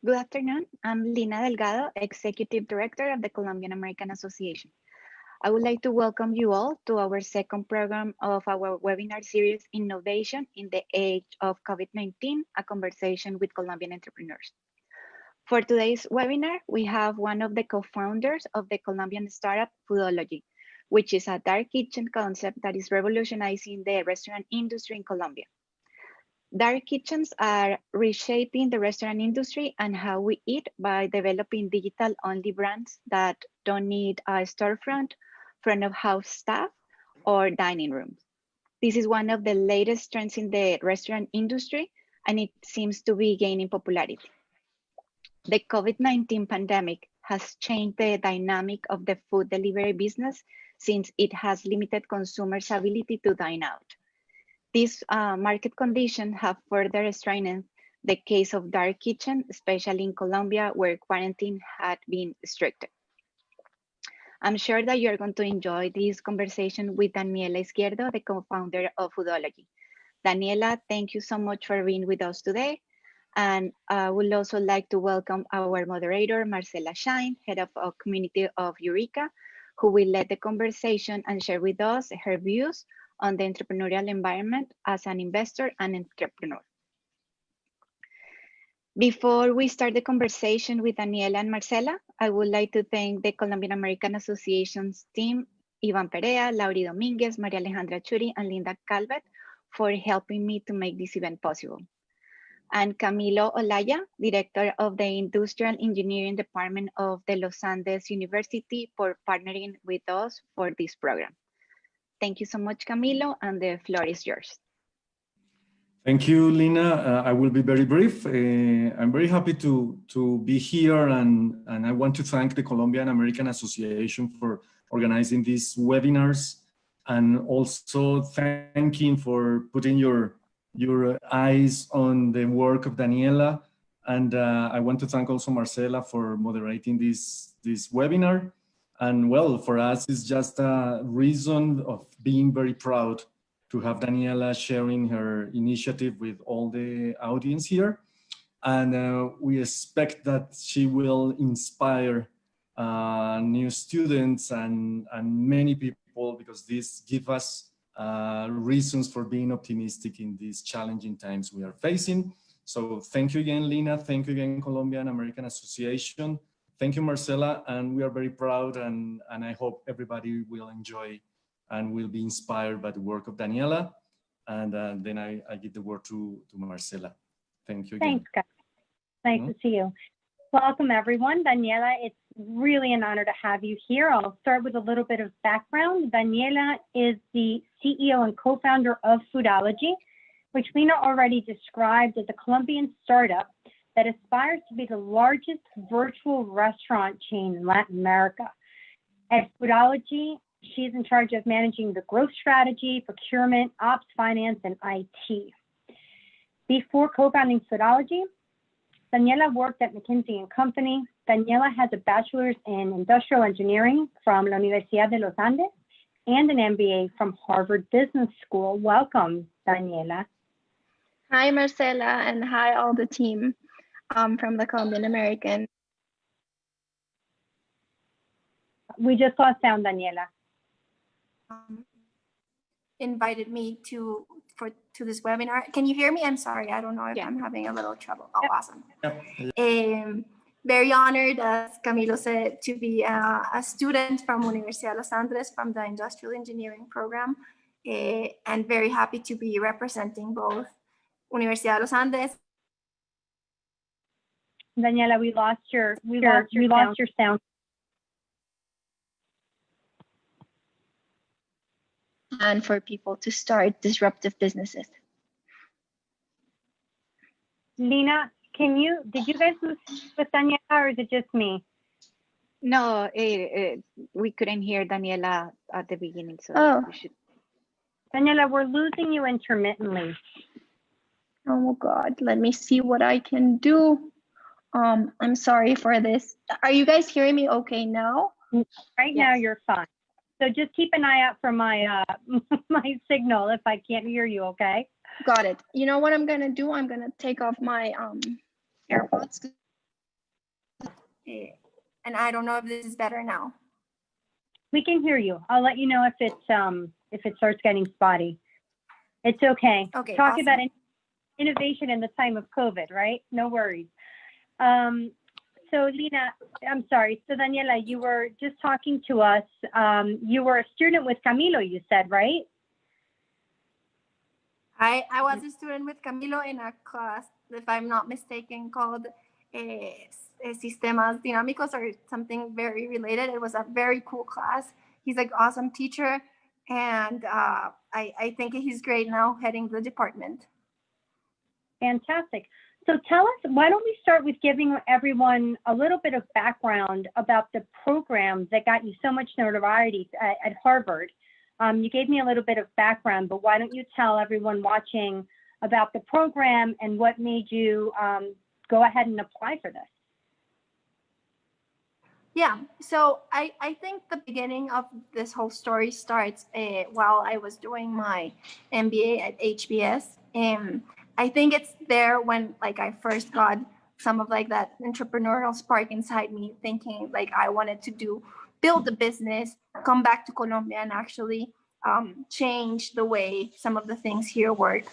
Good afternoon. I'm Lina Delgado, Executive Director of the Colombian American Association. I would like to welcome you all to our second program of our webinar series, Innovation in the Age of COVID-19, a conversation with Colombian entrepreneurs. For today's webinar, we have one of the co-founders of the Colombian startup, Foodology, which is a dark kitchen concept that is revolutionizing the restaurant industry in Colombia. Dark kitchens are reshaping the restaurant industry and how we eat by developing digital-only brands that don't need a storefront, front of house staff, or dining rooms. This is one of the latest trends in the restaurant industry, and it seems to be gaining popularity. The COVID-19 pandemic has changed the dynamic of the food delivery business since it has limited consumers' ability to dine out. These market conditions have further strengthened the case of dark kitchen, especially in Colombia, where quarantine had been stricter. I'm sure that you're going to enjoy this conversation with Daniela Izquierdo, the co-founder of Foodology. Daniela, thank you so much for being with us today. And I would also like to welcome our moderator, Marcela, head of a community of Ureeka, who will lead the conversation and share with us her views on the entrepreneurial environment as an investor and entrepreneur. Before we start the conversation with Daniela and Marcela, I would like to thank the Colombian American Association's team, Ivan Perea, Lauri Dominguez, Maria Alejandra Churi, and Linda Calvet for helping me to make this event possible. And Camilo Olaya, Director of the Industrial Engineering Department of the Los Andes University, for partnering with us for this program. Thank you so much, Camilo, and the floor is yours. Thank you, Lina. I will be very brief. I'm very happy to be here, and I want to thank the Colombian American Association for organizing these webinars, and also thanking for putting your eyes on the work of Daniela. And I want to thank also Marcela for moderating this webinar. And well, for us, it's just a reason of being very proud to have Daniela sharing her initiative with all the audience here. And we expect that she will inspire new students and many people, because this gives us reasons for being optimistic in these challenging times we are facing. So thank you again, Lina. Thank you again, Colombian American Association. Thank you, Marcela, and we are very proud, and I hope everybody will enjoy and will be inspired by the work of Daniela. And then I give the word to Marcela. Thank you again. Thanks, guys. Nice to see you. Welcome, everyone. Daniela, it's really an honor to have you here. I'll start with a little bit of background. Daniela is the CEO and co-founder of Foodology, which Lina already described as a Colombian startup that aspires to be the largest virtual restaurant chain in Latin America. At Foodology, she's in charge of managing the growth strategy, procurement, ops, finance, and IT. Before co-founding Foodology, Daniela worked at McKinsey & Company. Daniela has a bachelor's in industrial engineering from La Universidad de los Andes and an MBA from Harvard Business School. Welcome, Daniela. Hi, Marcela, and hi, all the team from the Colombian American. We just lost sound, Daniela. Invited me to this webinar. Can you hear me? I'm sorry, I don't know if I'm having a little trouble. Oh, awesome. Very honored, as Camilo said, to be a student from Universidad de los Andes from the Industrial Engineering program, and very happy to be representing both Universidad de los Andes. Daniela, we lost your sound. And for people to start disruptive businesses. Lina, did you guys lose with Daniela, or is it just me? No, we couldn't hear Daniela at the beginning, so we should. Daniela, we're losing you intermittently. Oh God, let me see what I can do. I'm sorry for this. Are you guys hearing me okay now? Right now, you're fine. So just keep an eye out for my my signal if I can't hear you, okay? Got it. You know what I'm gonna do? I'm gonna take off my AirPods. And I don't know if this is better now. We can hear you. I'll let you know if it starts getting spotty. It's okay. Okay. Talking awesome. about innovation in the time of COVID, right? No worries. So Lina, I'm sorry. So Daniela, you were just talking to us. You were a student with Camilo, you said, right? I was a student with Camilo in a class, if I'm not mistaken, called Sistemas Dinámicos or something very related. It was a very cool class. He's an awesome teacher, and I think he's great now heading the department. Fantastic. So tell us, why don't we start with giving everyone a little bit of background about the program that got you so much notoriety at Harvard. You gave me a little bit of background, but why don't you tell everyone watching about the program and what made you go ahead and apply for this? Yeah, so I think the beginning of this whole story starts while I was doing my MBA at HBS. I think it's there when like I first got some of like that entrepreneurial spark inside me, thinking like I wanted to build a business, come back to Colombia and actually change the way some of the things here work.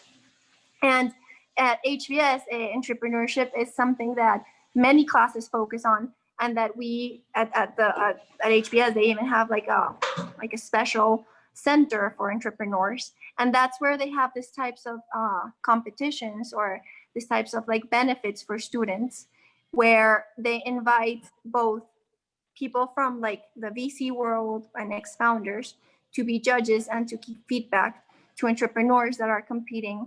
And at HBS, entrepreneurship is something that many classes focus on, and that we at HBS, they even have like a special center for entrepreneurs, and that's where they have these types of competitions or these types of like benefits for students, where they invite both people from like the VC world and ex-founders to be judges and to give feedback to entrepreneurs that are competing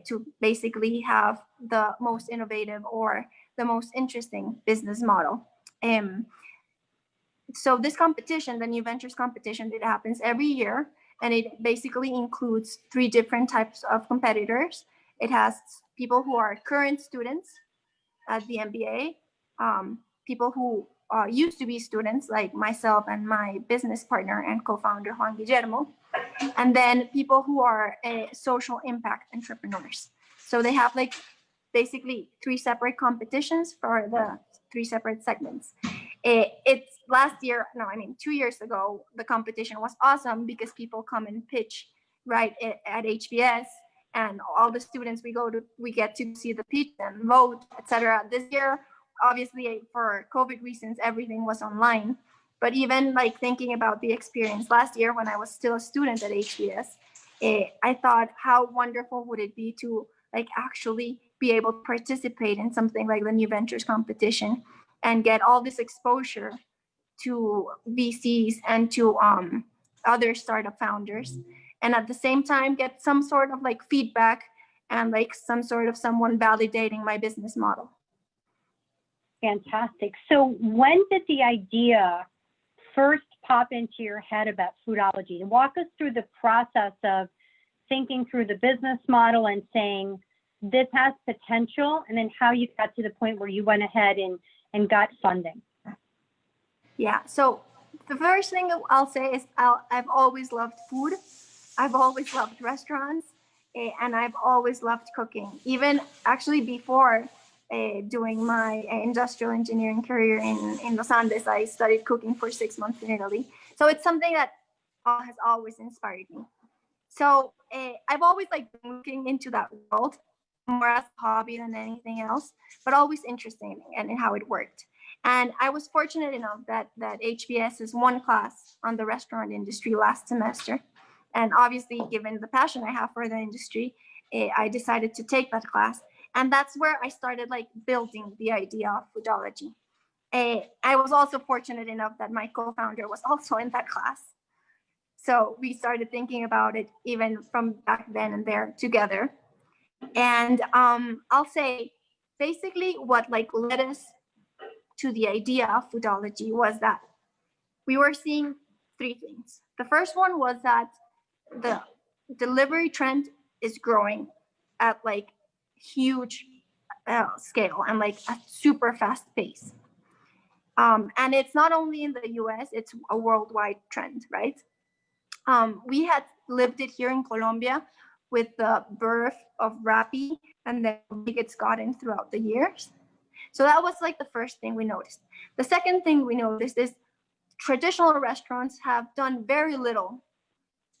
to basically have the most innovative or the most interesting business model. So this competition, the New Ventures competition, it happens every year, and it basically includes 3 different types of competitors. It has people who are current students at the MBA, people who used to be students like myself and my business partner and co-founder Juan Guillermo, and then people who are social impact entrepreneurs. So they have like basically 3 separate competitions for the 3 separate segments. It's 2 years ago, the competition was awesome because people come and pitch right at HBS, and all the students we get to see the pitch and vote, etc. This year, obviously for COVID reasons, everything was online. But even like thinking about the experience last year when I was still a student at HBS, I thought how wonderful would it be to like actually be able to participate in something like the New Ventures competition and get all this exposure to VCs and to other startup founders, and at the same time get some sort of like feedback and like some sort of someone validating my business model. Fantastic. So when did the idea first pop into your head about Foodology? Walk us through the process of thinking through the business model and saying this has potential, and then how you got to the point where you went ahead and got funding. Yeah, so the first thing I'll say is I've always loved food. I've always loved restaurants, and I've always loved cooking. Even actually before doing my industrial engineering career in Los Andes, I studied cooking for 6 months in Italy. So it's something that has always inspired me. So I've always like been looking into that world more as a hobby than anything else, but always interesting in how it worked. And I was fortunate enough that HBS is one class on the restaurant industry last semester. And obviously, given the passion I have for the industry, I decided to take that class. And that's where I started like building the idea of Foodology. I was also fortunate enough that my co-founder was also in that class. So we started thinking about it even from back then and there together. And I'll say basically what like led us to the idea of Foodology was that we were seeing 3 things. The first one was that the delivery trend is growing at like huge scale and like a super fast pace. And it's not only in the US, it's a worldwide trend, right? We had lived it here in Colombia with the birth of Rappi and then how big it's gotten throughout the years. So that was like the first thing we noticed. The second thing we noticed is traditional restaurants have done very little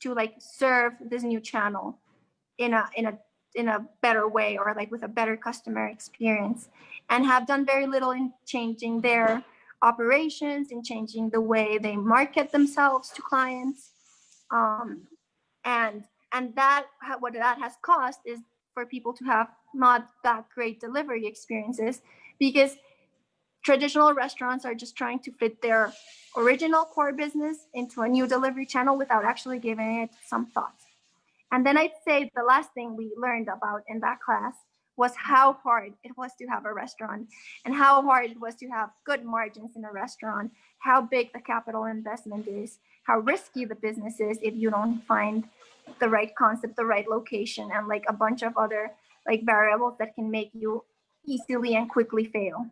to like serve this new channel in a better way, or like with a better customer experience, and have done very little in changing their operations and changing the way they market themselves to clients. And that, what that has caused is for people to have not that great delivery experiences, because traditional restaurants are just trying to fit their original core business into a new delivery channel without actually giving it some thought. And then I'd say the last thing we learned about in that class was how hard it was to have a restaurant, and how hard it was to have good margins in a restaurant, how big the capital investment is, how risky the business is if you don't find the right concept, the right location, and like a bunch of other like variables that can make you easily and quickly fail.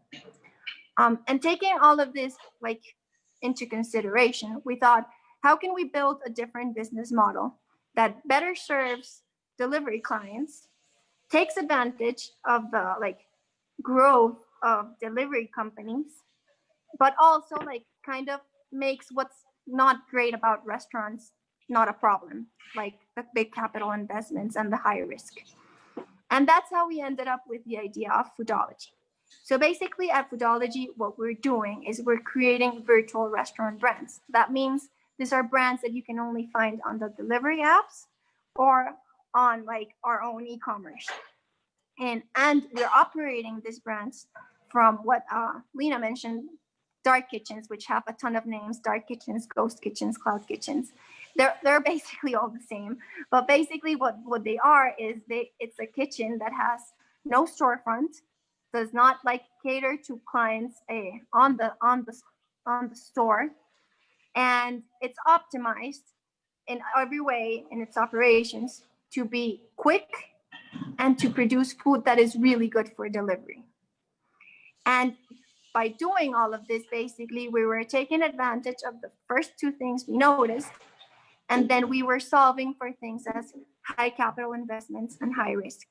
And taking all of this like into consideration, we thought, how can we build a different business model that better serves delivery clients, takes advantage of the like growth of delivery companies, but also like kind of makes what's not great about restaurants not a problem, like the big capital investments and the high risk. And that's how we ended up with the idea of Foodology. So basically at Foodology, what we're doing is we're creating virtual restaurant brands. That means these are brands that you can only find on the delivery apps or on like our own e-commerce. And we're operating these brands from what Lena mentioned, dark kitchens, which have a ton of names: dark kitchens, ghost kitchens, cloud kitchens. They're basically all the same, but basically what they are is it's a kitchen that has no storefront, does not like cater to clients on the store, and it's optimized in every way in its operations to be quick and to produce food that is really good for delivery. And by doing all of this, basically, we were taking advantage of the first two things we noticed, and then we were solving for things as high capital investments and high risk.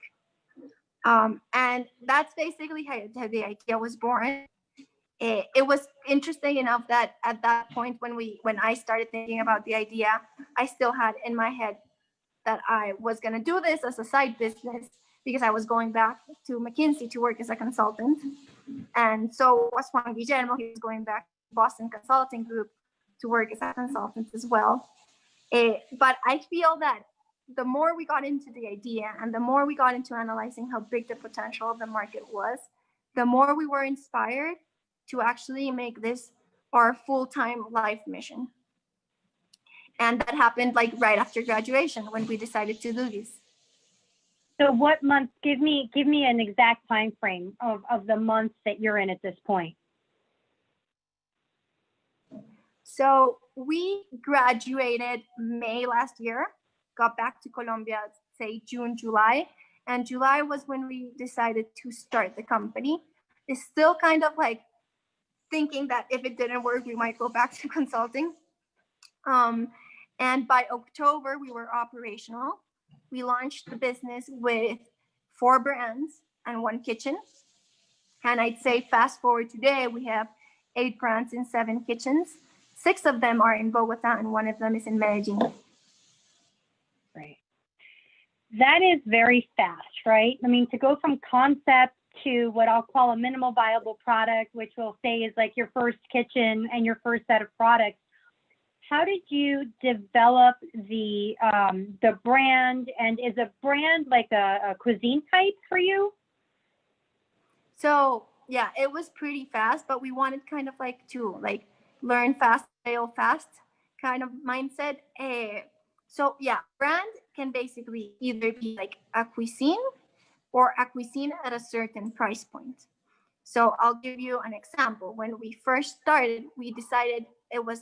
And that's basically how the idea was born. It was interesting enough that at that point, when I started thinking about the idea, I still had in my head that I was going to do this as a side business, because I was going back to McKinsey to work as a consultant. And so was Juan Guillermo. He was going back to Boston Consulting Group to work as a consultant as well. But I feel that the more we got into the idea and the more we got into analyzing how big the potential of the market was, the more we were inspired to actually make this our full-time life mission. And that happened like right after graduation when we decided to do this. So what month, give me an exact time frame of the months that you're in at this point. So we graduated May last year, got back to Colombia, say June, July. And July was when we decided to start the company. It's still kind of like thinking that if it didn't work, we might go back to consulting. And by October, we were operational. We launched the business with 4 brands and 1 kitchen. And I'd say fast forward today, we have 8 brands in 7 kitchens. 6 of them are in Bogota and 1 of them is in Medellin. Right. That is very fast, right? I mean, to go from concept to what I'll call a minimal viable product, which we'll say is like your first kitchen and your first set of products. How did you develop the brand, and is a brand like a cuisine type for you? So yeah, it was pretty fast, but we wanted kind of like to like learn fast, fail fast kind of mindset. So yeah, brand can basically either be like a cuisine or a cuisine at a certain price point. So I'll give you an example. When we first started, we decided it was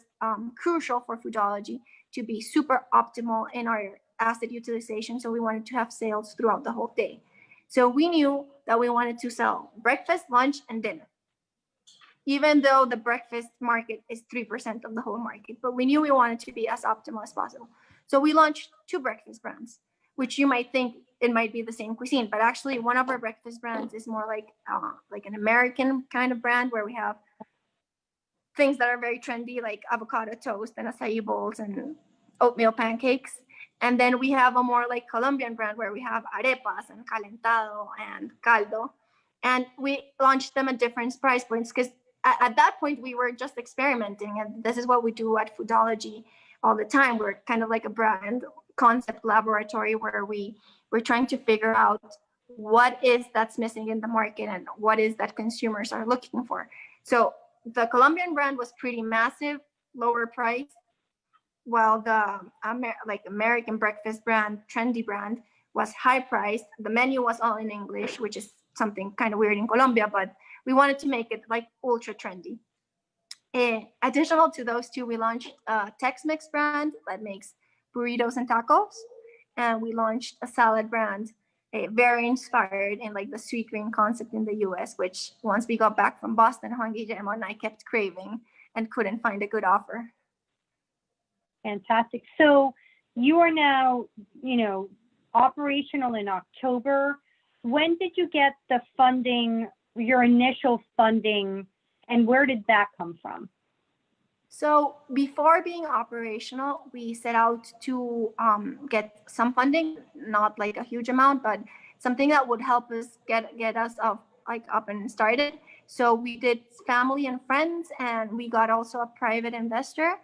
crucial for Foodology to be super optimal in our asset utilization. So we wanted to have sales throughout the whole day. So we knew that we wanted to sell breakfast, lunch, and dinner, even though the breakfast market is 3% of the whole market. But we knew we wanted to be as optimal as possible. So we launched 2 breakfast brands, which you might think it might be the same cuisine, but actually one of our breakfast brands is more like an American kind of brand where we have things that are very trendy, like avocado toast and acai bowls and oatmeal pancakes. And then we have a more like Colombian brand where we have arepas and calentado and caldo. And we launched them at different price points because at that point we were just experimenting. And this is what we do at Foodology all the time. We're kind of like a brand concept laboratory where we're trying to figure out what is that's missing in the market and what is that consumers are looking for. So the Colombian brand was pretty massive, lower price, while the American breakfast brand, trendy brand, was high priced. The menu was all in English, which is something kind of weird in Colombia, but we wanted to make it like ultra trendy. Additional to those two, we launched a Tex-Mex brand that makes burritos and tacos. And we launched a salad brand, very inspired in like the sweet green concept in the US, which once we got back from Boston, Juan Guillermo and I kept craving and couldn't find a good offer. Fantastic. So you are now, operational in October. When did you get the funding, your initial funding, and where did that come from? So before being operational, we set out to get some funding, not like a huge amount, but something that would help us get us up and started. So we did family and friends, and we got also a private investor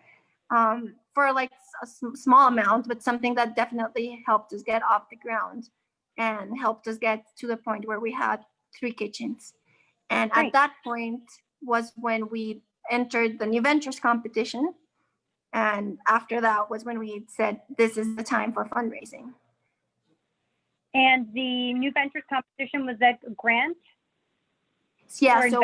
for like a small amount, but something that definitely helped us get off the ground and helped us get to the point where we had 3 kitchens. And Great. At that point was when we entered the New Ventures competition. And after that was when we said, this is the time for fundraising. And the New Ventures competition, was that a grant? Yeah, so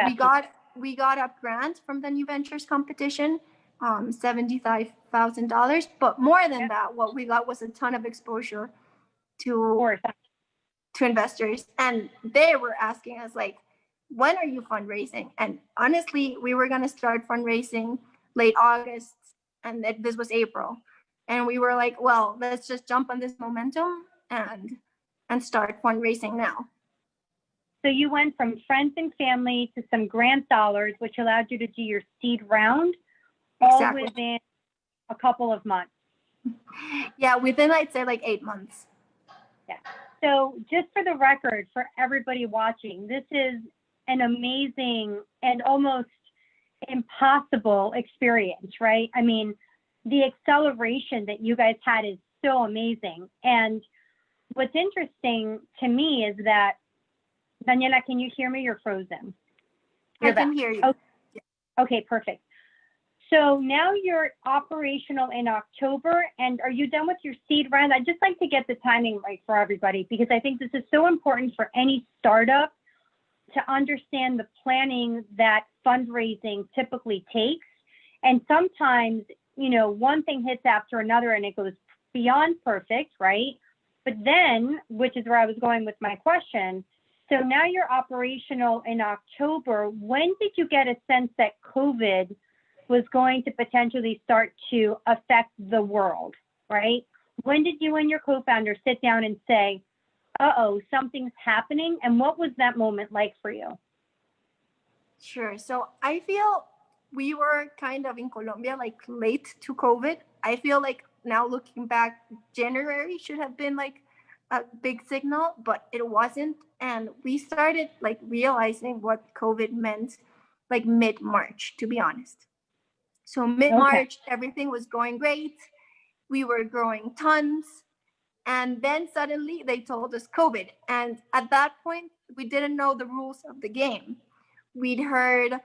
we got a grant from the New Ventures competition, $75,000. But more than that, what we got was a ton of exposure to investors. And they were asking us like, when are you fundraising? And honestly, we were going to start fundraising late August, and this was April. And we were like, well, let's just jump on this momentum and start fundraising now. So you went from friends and family to some grant dollars, which allowed you to do your seed round, all within a couple of months. Yeah, within, I'd say like 8 months. Yeah. So just for the record, for everybody watching, this is an amazing and almost impossible experience, right? I mean, the acceleration that you guys had is so amazing. And what's interesting to me is that, Daniela, can you hear me? You're frozen. I can hear you. Okay, perfect. So now you're operational in October, and are you done with your seed round? I'd just like to get the timing right for everybody, because I think this is so important for any startup to understand the planning that fundraising typically takes. And sometimes, one thing hits after another and it goes beyond perfect, right? But then, which is where I was going with my question, so now you're operational in October. When did you get a sense that COVID was going to potentially start to affect the world, right? When did you and your co-founder sit down and say, uh-oh, something's happening? And what was that moment like for you? Sure. So I feel we were kind of in Colombia, like late to COVID. I feel like now looking back, January should have been like a big signal, but it wasn't. And we started like realizing what COVID meant like mid-March, to be honest. So mid-March, everything was going great. We were growing tons. And then suddenly they told us COVID. And at that point, we didn't know the rules of the game. We'd heard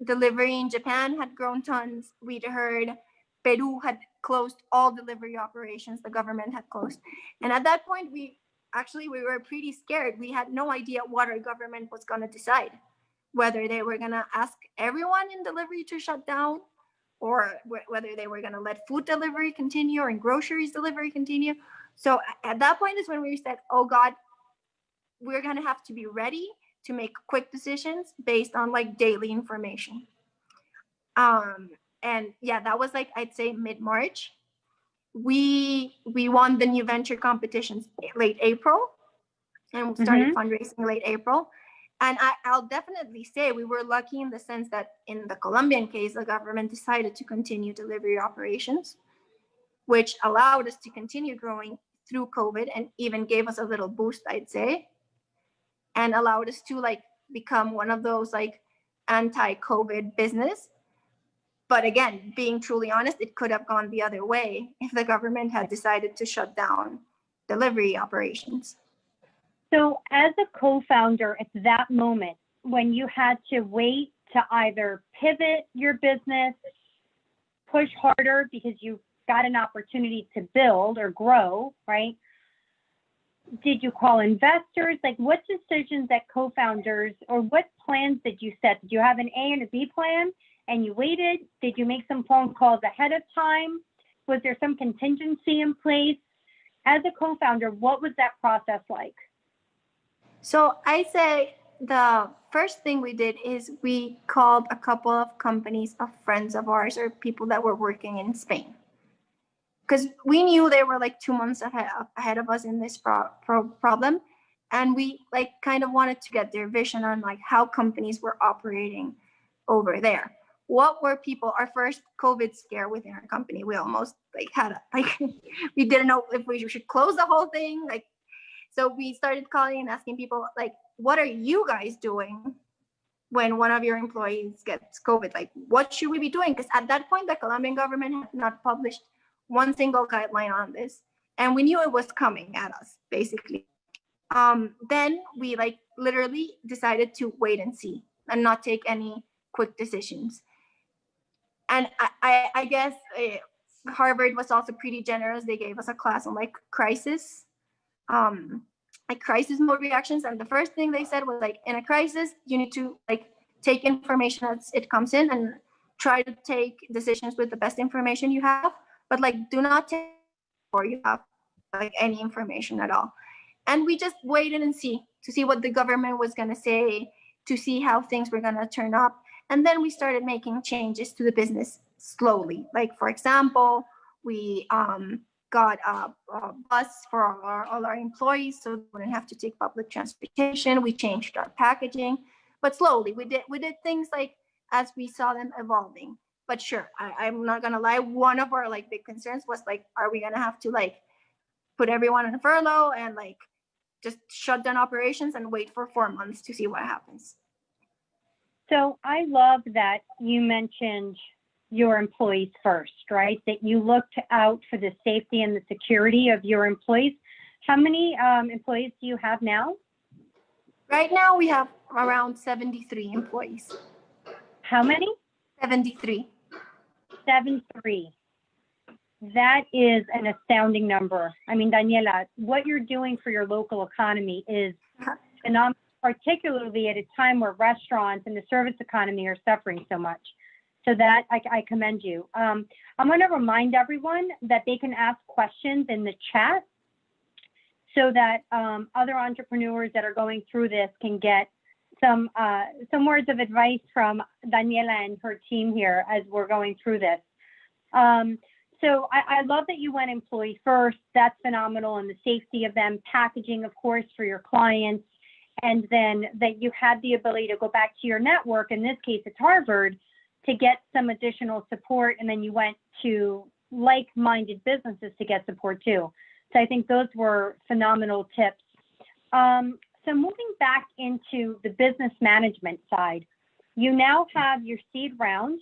delivery in Japan had grown tons. We'd heard Peru had closed all delivery operations. The government had closed. And at that point, we were pretty scared. We had no idea what our government was going to decide, whether they were going to ask everyone in delivery to shut down, or whether they were going to let food delivery continue and groceries delivery continue. So at that point is when we said, oh God, we're going to have to be ready to make quick decisions based on like daily information. And yeah, that was like, I'd say mid-March. we won the new venture competitions late April, and we started fundraising late April. And I'll definitely say we were lucky in the sense that in the Colombian case, the government decided to continue delivery operations, which allowed us to continue growing through COVID and even gave us a little boost, I'd say, and allowed us to like become one of those like anti-COVID business. But again, being truly honest, it could have gone the other way if the government had decided to shut down delivery operations. So as a co-founder at that moment, when you had to wait to either pivot your business, push harder because you got an opportunity to build or grow, right? Did you call investors? Like what decisions that co-founders, or what plans did you set? Did you have an A and a B plan and you waited? Did you make some phone calls ahead of time? Was there some contingency in place? As a co-founder, what was that process like? So I say the first thing we did is we called a couple of companies of friends of ours or people that were working in Spain, because we knew they were like 2 months ahead of us in this problem. And we like kind of wanted to get their vision on like how companies were operating over there. What were people, our first COVID scare within our company, we almost like had we didn't know if we should close the whole thing. Like, so we started calling and asking people like, what are you guys doing when one of your employees gets COVID? Like, what should we be doing? Because at that point, the Colombian government had not published one single guideline on this. And we knew it was coming at us, basically. Then we like literally decided to wait and see and not take any quick decisions. And I guess Harvard was also pretty generous. They gave us a class on like crisis mode reactions. And the first thing they said was like, in a crisis, you need to like take information as it comes in and try to take decisions with the best information you have, but like do not take before you have like any information at all. And we just waited and see to see what the government was going to say, to see how things were going to turn up. And then we started making changes to the business slowly. Like, for example, we got a bus for all our employees so they wouldn't have to take public transportation. We changed our packaging, but slowly we did things like as we saw them evolving. But sure, I'm not gonna lie, one of our like big concerns was like, are we gonna have to like put everyone on a furlough and like just shut down operations and wait for 4 months to see what happens? So I love that you mentioned your employees first, right? That you looked out for the safety and the security of your employees. How many employees do you have now? Right now we have around 73 employees. How many? 73. 73. That is an astounding number. I mean, Daniela, what you're doing for your local economy is phenomenal, particularly at a time where restaurants and the service economy are suffering so much. So that I commend you. I'm going to remind everyone that they can ask questions in the chat so that other entrepreneurs that are going through this can get some words of advice from Daniela and her team here as we're going through this. So I love that you went employee first. That's phenomenal, and the safety of them, packaging, of course, for your clients, and then that you had the ability to go back to your network. In this case, it's Harvard, to get some additional support, and then you went to like-minded businesses to get support too. So I think those were phenomenal tips. So moving back into the business management side, you now have your seed round.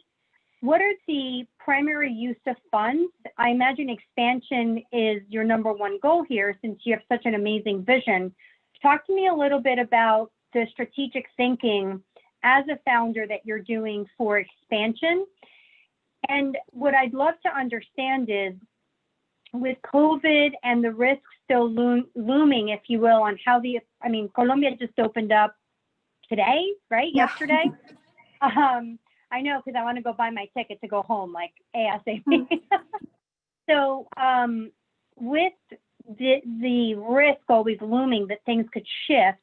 What are the primary use of funds? I imagine expansion is your number one goal here since you have such an amazing vision. Talk to me a little bit about the strategic thinking as a founder that you're doing for expansion. And what I'd love to understand is, with COVID and the risks still looming, if you will, on how Colombia just opened up today, right? Yeah. Yesterday. I know, because I want to go buy my ticket to go home, like ASAP. So with the risk always looming that things could shift,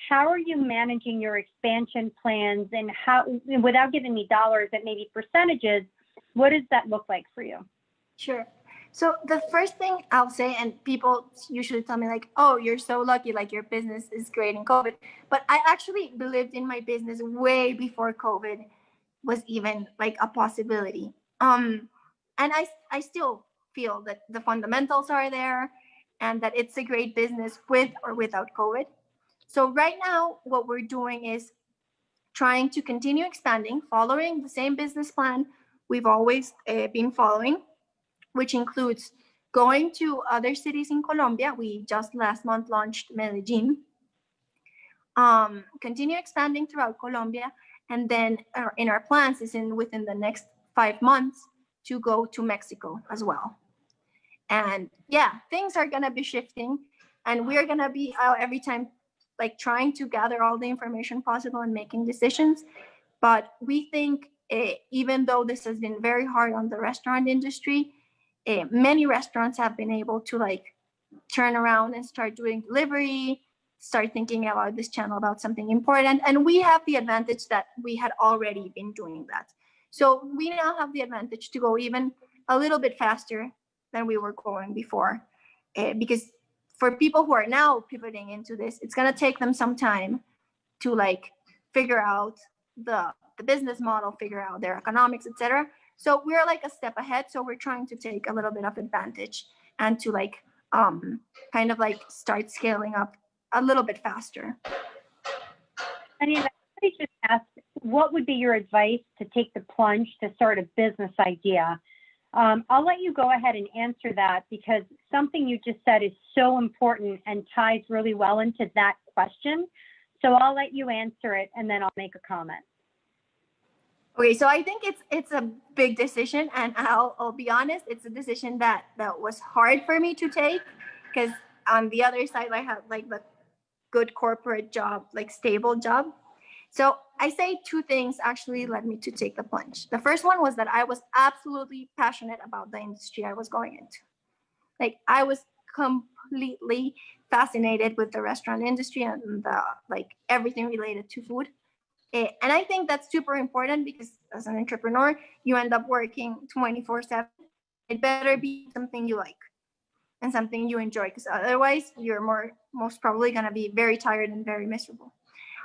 how are you managing your expansion plans, and how, without giving me dollars, but maybe percentages, what does that look like for you? Sure. So the first thing I'll say, and people usually tell me like, oh, you're so lucky, like your business is great in COVID. But I actually believed in my business way before COVID was even like a possibility. And I still feel that the fundamentals are there and that it's a great business with or without COVID. So right now, what we're doing is trying to continue expanding, following the same business plan we've always been following, which includes going to other cities in Colombia. We just last month launched Medellin. Continue expanding throughout Colombia, and then in our plans is within the next 5 months to go to Mexico as well. And yeah, things are gonna be shifting, and we're gonna be every time like trying to gather all the information possible and making decisions. But we think even though this has been very hard on the restaurant industry, many restaurants have been able to like turn around and start doing delivery, start thinking about this channel about something important. And we have the advantage that we had already been doing that. So we now have the advantage to go even a little bit faster than we were going before. Because for people who are now pivoting into this, it's gonna take them some time to like figure out the business model, figure out their economics, etc. So we're like a step ahead. So we're trying to take a little bit of advantage and to like kind of like start scaling up a little bit faster. I mean, I just asked, what would be your advice to take the plunge to start a business idea? I'll let you go ahead and answer that, because something you just said is so important and ties really well into that question. So I'll let you answer it, and then I'll make a comment. Okay, so I think it's a big decision, and I'll be honest, it's a decision that was hard for me to take, because on the other side I had like the good corporate job, like stable job. So I say two things actually led me to take the plunge. The first one was that I was absolutely passionate about the industry I was going into. Like I was completely fascinated with the restaurant industry and the, like everything related to food. And I think that's super important, because as an entrepreneur, you end up working 24/7. It better be something you like and something you enjoy, because otherwise you're most probably gonna be very tired and very miserable.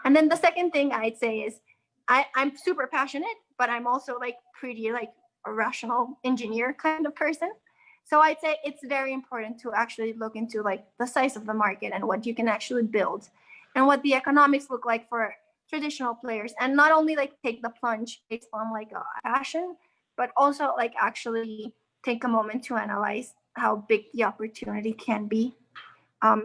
And then the second thing I'd say is I'm super passionate, but I'm also like pretty like a rational engineer kind of person. So I'd say it's very important to actually look into like the size of the market and what you can actually build and what the economics look like for traditional players, and not only like take the plunge based on like a passion, but also like actually take a moment to analyze how big the opportunity can be.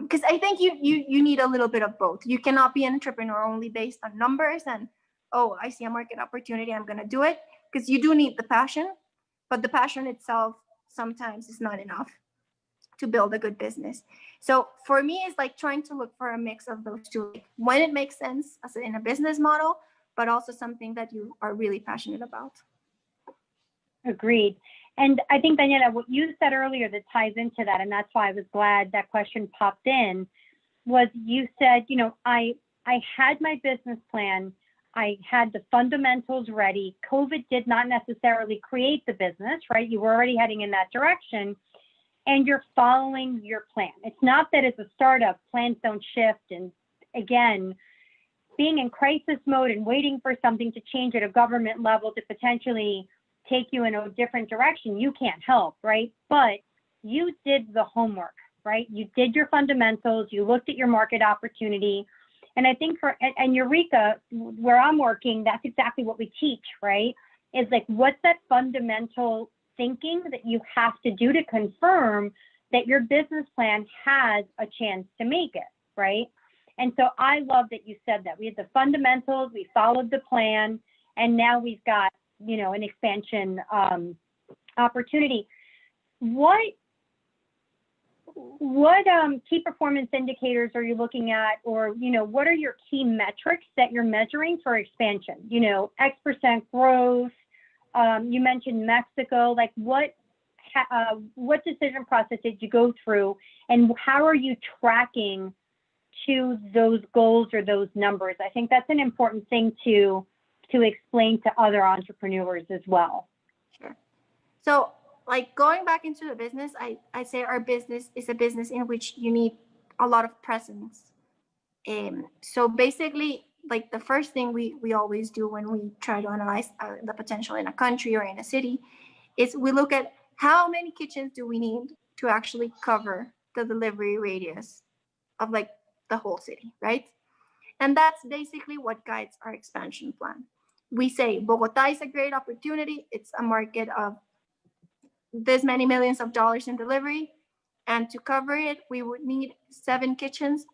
Because I think you need a little bit of both. You cannot be an entrepreneur only based on numbers and, oh, I see a market opportunity, I'm gonna do it. Because you do need the passion, but the passion itself sometimes is not enough to build a good business. So for me, it's like trying to look for a mix of those two, like when it makes sense as in a business model, but also something that you are really passionate about. Agreed. And I think, Daniela, what you said earlier that ties into that, and that's why I was glad that question popped in, was you said, you know, I had my business plan, I had the fundamentals ready. COVID did not necessarily create the business, right? You were already heading in that direction, and you're following your plan. It's not that as a startup, plans don't shift. And again, being in crisis mode and waiting for something to change at a government level to potentially take you in a different direction, you can't help, right? But you did the homework, right? You did your fundamentals, you looked at your market opportunity. And I think and Ureeka, where I'm working, that's exactly what we teach, right? Is like, what's that fundamental thinking that you have to do to confirm that your business plan has a chance to make it, right? And so I love that you said that. We had the fundamentals, we followed the plan, and now we've got, you know, an expansion opportunity. What key performance indicators are you looking at, or, you know, what are your key metrics that you're measuring for expansion? You know, X% growth. You mentioned Mexico. Like, what decision process did you go through, and how are you tracking to those goals or those numbers? I think that's an important thing to explain to other entrepreneurs as well. Sure. So like going back into the business, I say our business is a business in which you need a lot of presence. So basically, like the first thing we always do when we try to analyze the potential in a country or in a city is we look at how many kitchens do we need to actually cover the delivery radius of like the whole city, right? And that's basically what guides our expansion plan. We say Bogota is a great opportunity. It's a market of this many millions of dollars in delivery. And to cover it, we would need 7 kitchens,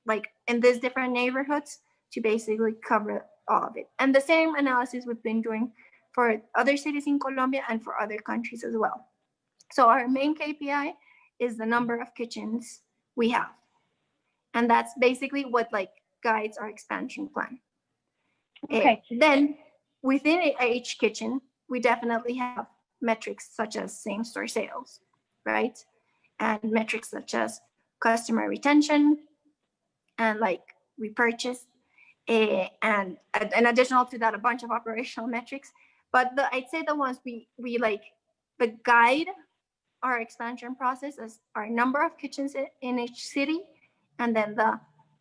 like in these different neighborhoods, to basically cover all of it. And the same analysis we've been doing for other cities in Colombia and for other countries as well. So our main KPI is the number of kitchens we have. And that's basically what like guides our expansion plan. Okay. Then within each kitchen, we definitely have metrics such as same-store sales, right? And metrics such as customer retention and like repurchase, and additional to that, a bunch of operational metrics. But I'd say the ones we like, the guide our expansion process is our number of kitchens in each city, and then the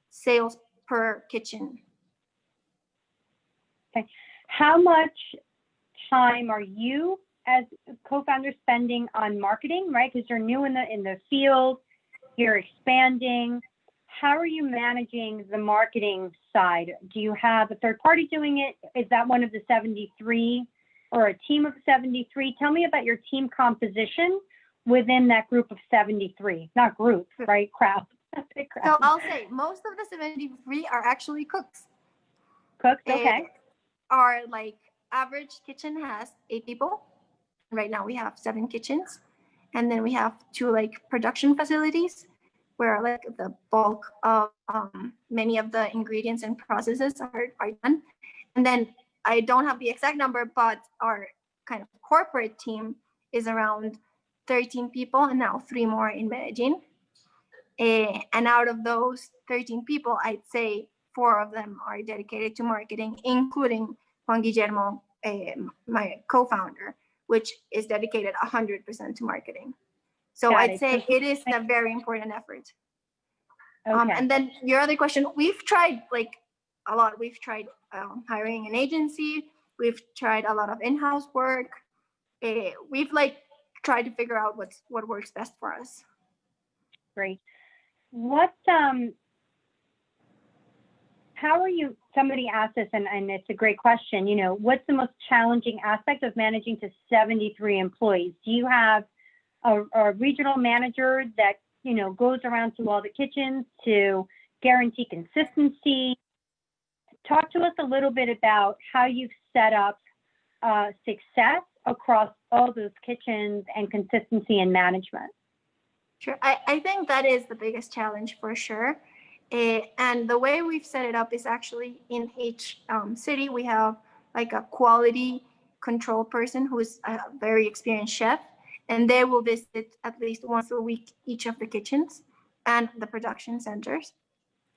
sales per kitchen. Okay. How much time are you as co-founder spending on marketing, right? Because you're new in the field, you're expanding. How are you managing the marketing side? Do you have a third party doing it? Is that one of the 73 or a team of 73? Tell me about your team composition within that group of 73, not group, right? Crowd. So I'll say most of the 73 are actually cooks. Cooks, okay. Our like average kitchen has 8 people. Right now we have 7 kitchens, and then we have 2 like production facilities where like the bulk of many of the ingredients and processes are done. And then I don't have the exact number, but our kind of corporate team is around 13 people, and now 3 more in Medellin. And out of those 13 people, I'd say 4 of them are dedicated to marketing, including Juan Guillermo, my co-founder, which is dedicated 100% to marketing. So I'd say it is a very important effort. Okay. And then your other question, we've tried like a lot. We've tried hiring an agency. We've tried a lot of in-house work. We've like tried to figure out what works best for us. Great. How are you, somebody asked this, and it's a great question, you know, what's the most challenging aspect of managing to 73 employees? Do you have a regional manager that, you know, goes around to all the kitchens to guarantee consistency? Talk to us a little bit about how you've set up success across all those kitchens and consistency and management. Sure, I think that is the biggest challenge for sure. And the way we've set it up is actually in each city, we have like a quality control person who is a very experienced chef, and they will visit at least once a week each of the kitchens and the production centers.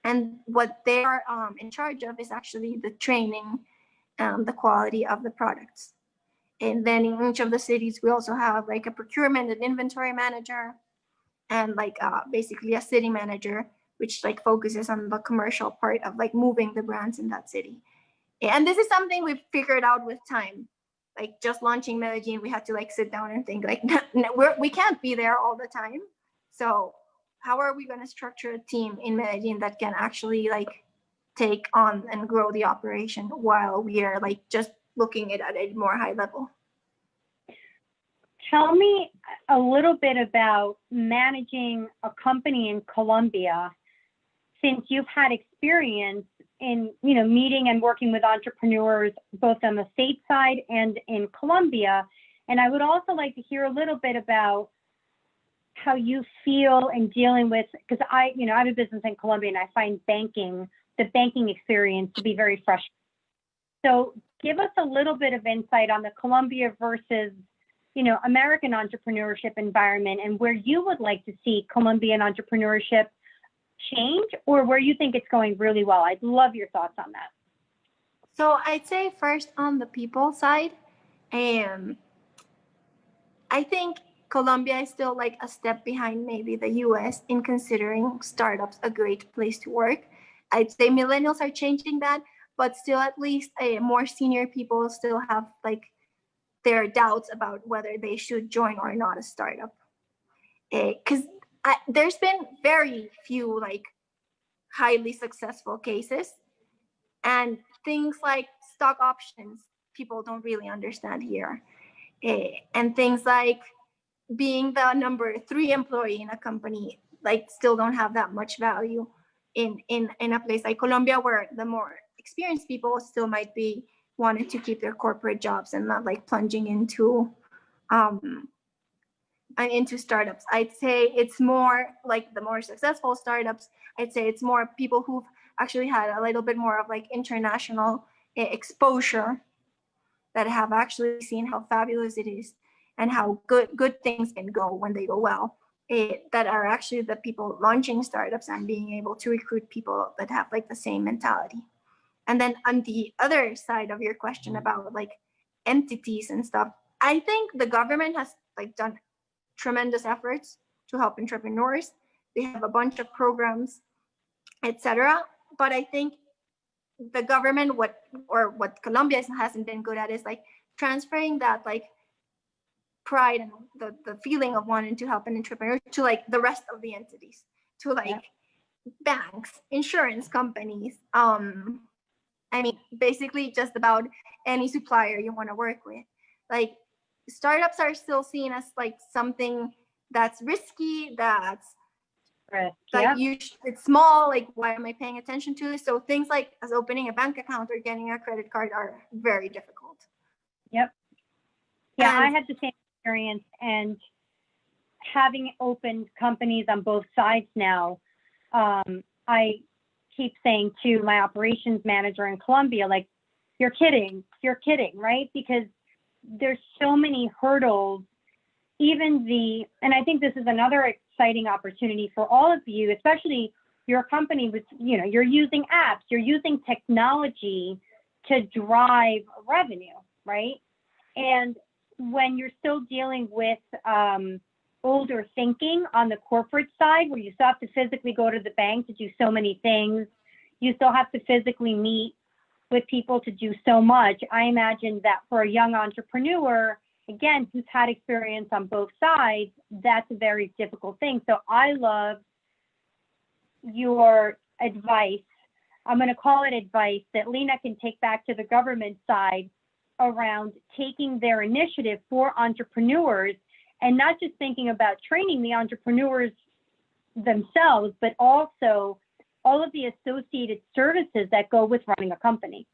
And what they are in charge of is actually the training, the quality of the products. And then in each of the cities, we also have like a procurement and inventory manager, and like basically a city manager, which like focuses on the commercial part of like moving the brands in that city. And this is something we've figured out with time. Like just launching Medellin, we had to like sit down and think like, we can't be there all the time. So how are we going to structure a team in Medellin that can actually like take on and grow the operation while we are like just looking at a more high level? Tell me a little bit about managing a company in Colombia, since you've had experience in, you know, meeting and working with entrepreneurs both on the state side and in Colombia. And I would also like to hear a little bit about how you feel in dealing with, because I have a business in Colombia, and I find the banking experience to be very frustrating. So give us a little bit of insight on the Colombia versus, you know, American entrepreneurship environment, and where you would like to see Colombian entrepreneurship change, or where you think it's going really well. I'd love your thoughts on that. So I'd say first on the people side, I I think Colombia is still like a step behind maybe the US in considering startups a great place to work. I'd say millennials are changing that, but still at least more senior people still have like their doubts about whether they should join or not a startup. Because there's been very few like highly successful cases, and things like stock options people don't really understand here, and things like being the number 3 employee in a company like still don't have that much value in a place like Colombia, where the more experienced people still might be wanting to keep their corporate jobs and not like plunging into startups. I'd say it's more like the more successful startups, I'd say it's more people who've actually had a little bit more of like international exposure, that have actually seen how fabulous it is and how good things can go when they go well, that are actually the people launching startups and being able to recruit people that have like the same mentality. And then on the other side of your question about like entities and stuff, I think the government has like done tremendous efforts to help entrepreneurs. They have a bunch of programs, etc. But I think the government, what Colombia hasn't been good at is like transferring that like pride and the feeling of wanting to help an entrepreneur to like the rest of the entities, to like banks, insurance companies, I mean, basically just about any supplier you want to work with. Like startups are still seen as like something that's risky, that's like it's small, like why am I paying attention to this? So things like as opening a bank account or getting a credit card are very difficult. Yeah, I had the same experience, and having opened companies on both sides now, I keep saying to my operations manager in Colombia, like, you're kidding, right? Because there's so many hurdles. And I think this is another exciting opportunity for all of you, especially your company with, you're using apps, you're using technology to drive revenue, right? And when you're still dealing with older thinking on the corporate side, where you still have to physically go to the bank to do so many things, you still have to physically meet with people to do so much. I imagine that for a young entrepreneur, again, who's had experience on both sides, that's a very difficult thing. So I love your advice. I'm going to call it advice that Lina can take back to the government side around taking their initiative for entrepreneurs, and not just thinking about training the entrepreneurs themselves, but also all of the associated services that go with running a company.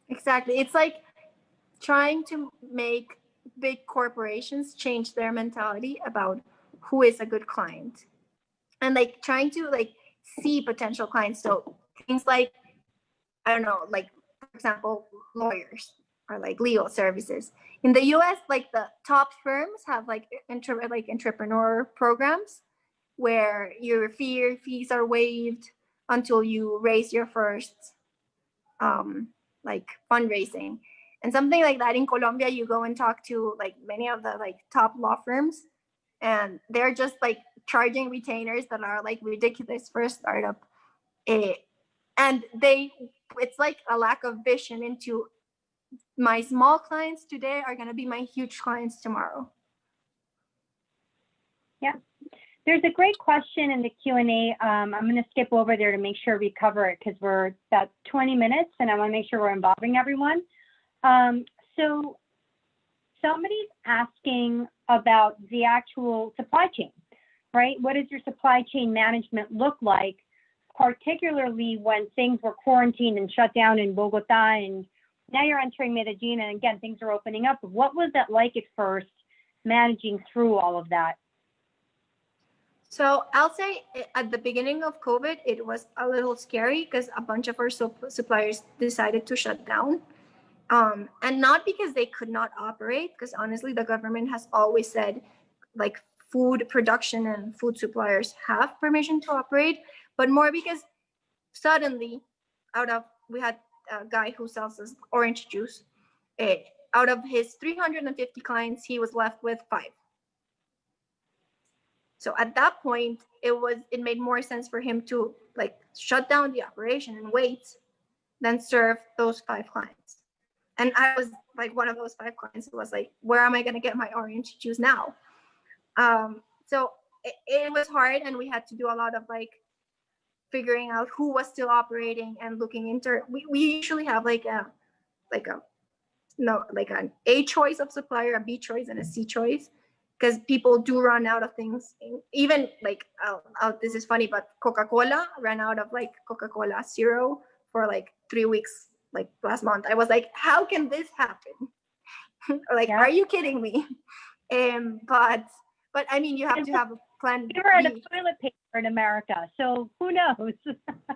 Exactly. It's like trying to make big corporations change their mentality about who is a good client, and like trying to like see potential clients. So things like, I don't know, like for example, lawyers or like legal services. In the US, like the top firms have like entrepreneur programs where your fees are waived until you raise your first like fundraising. And something like that in Colombia, you go and talk to like many of the like top law firms, and they're just like charging retainers that are like ridiculous for a startup. And it's like a lack of vision into my small clients today are going to be my huge clients tomorrow. Yeah. There's a great question in the Q&A. I'm going to skip over there to make sure we cover it, because we're about 20 minutes and I want to make sure we're involving everyone. So somebody's asking about the actual supply chain, right? What does your supply chain management look like, particularly when things were quarantined and shut down in Bogota, and now you're entering Medellin, and again, things are opening up. What was that like at first, managing through all of that? So I'll say at the beginning of COVID, it was a little scary because a bunch of our suppliers decided to shut down. And not because they could not operate, because honestly, the government has always said like food production and food suppliers have permission to operate, but more because suddenly we had a guy who sells us orange juice. out of his 350 clients, he was left with 5. So at that point, it made more sense for him to like shut down the operation and wait than serve those 5 clients. And I was like one of those 5 clients who was like, where am I going to get my orange juice now? So it was hard, and we had to do a lot of like figuring out who was still operating and looking into. We usually have like an A choice of supplier, a B choice, and a C choice, because people do run out of things. Even like this is funny, but Coca-Cola ran out of like Coca-Cola Zero for like 3 weeks, like last month. I was like, how can this happen? Like, are you kidding me? But I mean, you have to have a plan. You're out of toilet paper in America, so who knows?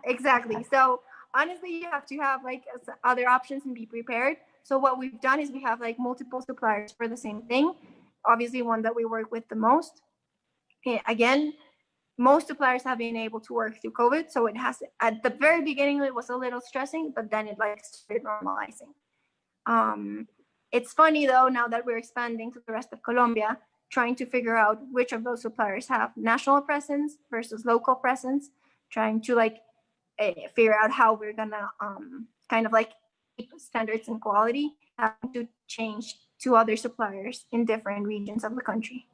Exactly. So honestly, you have to have like other options and be prepared. So what we've done is we have like multiple suppliers for the same thing. Obviously, one that we work with the most. Again, most suppliers have been able to work through COVID. So it has, at the very beginning, it was a little stressing, but then it like started normalizing. It's funny though, now that we're expanding to the rest of Colombia, trying to figure out which of those suppliers have national presence versus local presence, trying to like figure out how we're gonna kind of like keep standards and quality, having to change to other suppliers in different regions of the country.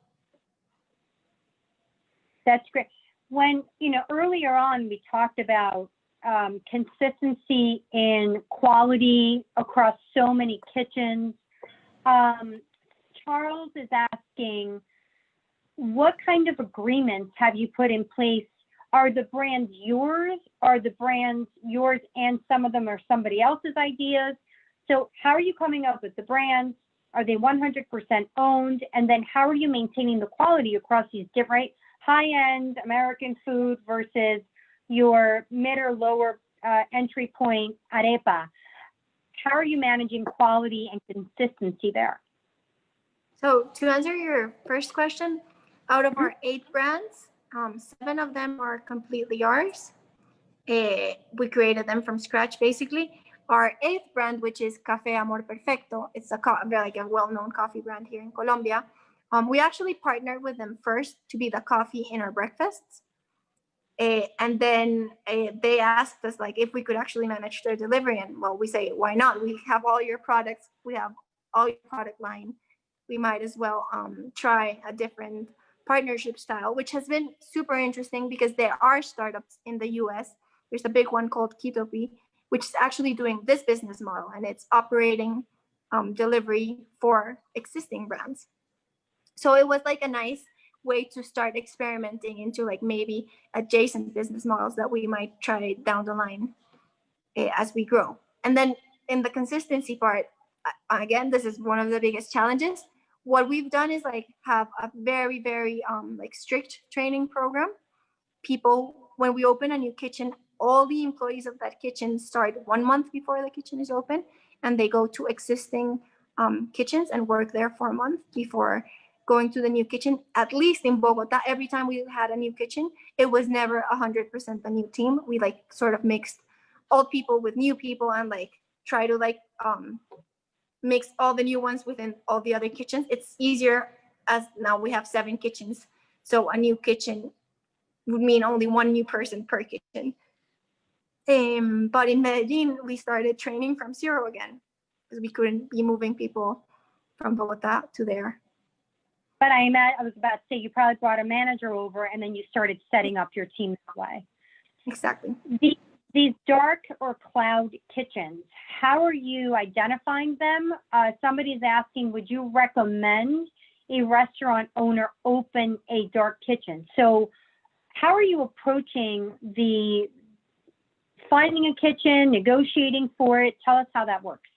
That's great. When, earlier on, we talked about consistency in quality across so many kitchens. Charles is asking, what kind of agreements have you put in place? Are the brands yours? Are the brands yours and some of them are somebody else's ideas? So how are you coming up with the brands? Are they 100% owned? And then how are you maintaining the quality across these different high-end American food versus your mid or lower entry point arepa? How are you managing quality and consistency there? So to answer your first question, out of our 8 brands, 7 of them are completely ours. We created them from scratch, basically. Our 8th brand, which is Café Amor Perfecto, it's a well-known coffee brand here in Colombia. We actually partnered with them first to be the coffee in our breakfasts. And then they asked us like if we could actually manage their delivery. And well, we say, why not? We have all your products. We have all your product line. We might as well try a different partnership style, which has been super interesting because there are startups in the US. There's a big one called Kitopi, which is actually doing this business model, and it's operating delivery for existing brands. So it was like a nice way to start experimenting into like maybe adjacent business models that we might try down the line as we grow. And then in the consistency part, again, this is one of the biggest challenges. What we've done is like have a very, very like strict training program. People, when we open a new kitchen, all the employees of that kitchen start 1 month before the kitchen is open, and they go to existing kitchens and work there for a month before going to the new kitchen. At least in Bogota, every time we had a new kitchen, it was never 100% the new team. We like sort of mixed old people with new people and like try to like mix all the new ones within all the other kitchens. It's easier as now we have 7 kitchens. So a new kitchen would mean only 1 new person per kitchen. But in Medellin, we started training from zero again because we couldn't be moving people from Bogota to there. But I was about to say, you probably brought a manager over and then you started setting up your team that way. Exactly. These dark or cloud kitchens, how are you identifying them? Somebody's asking, would you recommend a restaurant owner open a dark kitchen? So how are you approaching finding a kitchen, negotiating for it? Tell us how that works.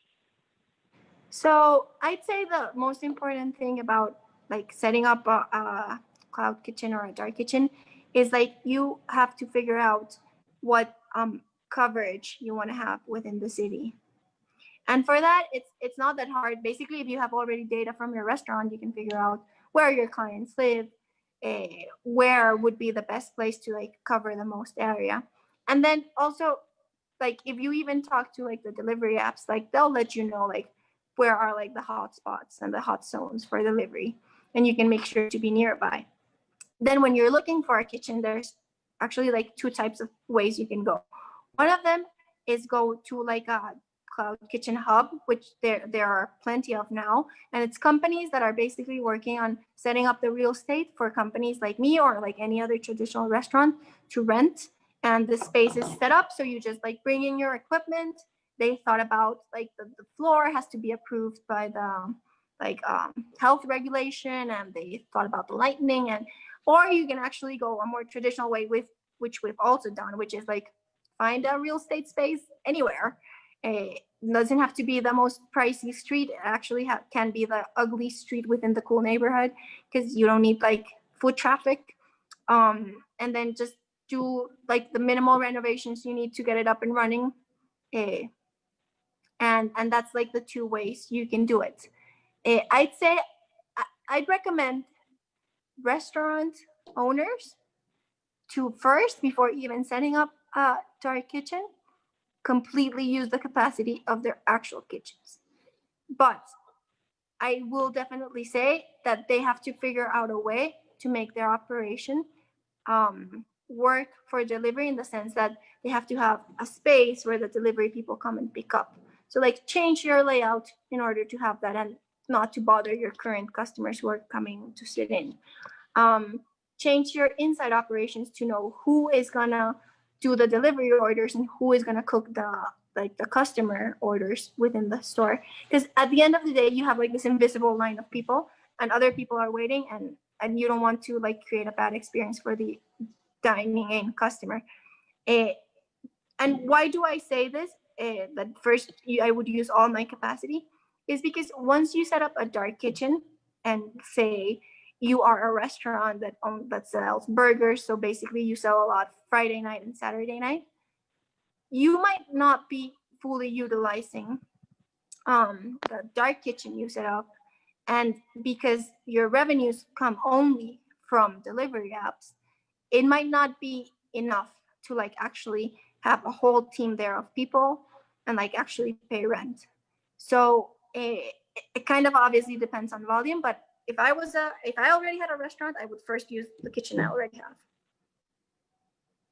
So I'd say the most important thing about like setting up a cloud kitchen or a dark kitchen is like you have to figure out what coverage you want to have within the city. And for that, it's not that hard. Basically, if you have already data from your restaurant, you can figure out where your clients live, where would be the best place to like cover the most area. And then also, like if you even talk to like the delivery apps, like they'll let you know like where are like the hot spots and the hot zones for delivery, and you can make sure to be nearby. Then when you're looking for a kitchen, there's actually like two types of ways you can go. One of them is go to like a cloud kitchen hub, which there are plenty of now, and it's companies that are basically working on setting up the real estate for companies like me or like any other traditional restaurant to rent, and the space is set up so you just like bring in your equipment. They thought about like the floor has to be approved by the health regulation, and they thought about the lighting, and or you can actually go a more traditional way with which we've also done, which is like find a real estate space anywhere. It doesn't have to be the most pricey street. It actually can be the ugly street within the cool neighborhood, because you don't need like foot traffic. And then just do like the minimal renovations you need to get it up and running. And that's like the two ways you can do it. I'd say I'd recommend restaurant owners to first, before even setting up a dark kitchen, completely use the capacity of their actual kitchens. But I will definitely say that they have to figure out a way to make their operation work for delivery, in the sense that they have to have a space where the delivery people come and pick up. So like change your layout in order to have that and not to bother your current customers who are coming to sit in. Change your inside operations to know who is gonna do the delivery orders and who is gonna cook the customer orders within the store. Because at the end of the day, you have like this invisible line of people, and other people are waiting, and you don't want to like create a bad experience for the dining in customer. And why do I say this? That first I would use all my capacity is because once you set up a dark kitchen, and say you are a restaurant that sells burgers, so basically you sell a lot Friday night and Saturday night, you might not be fully utilizing the dark kitchen you set up. And because your revenues come only from delivery apps, it might not be enough to like actually have a whole team there of people and like actually pay rent. So it kind of obviously depends on volume, but if I already had a restaurant, I would first use the kitchen I already have.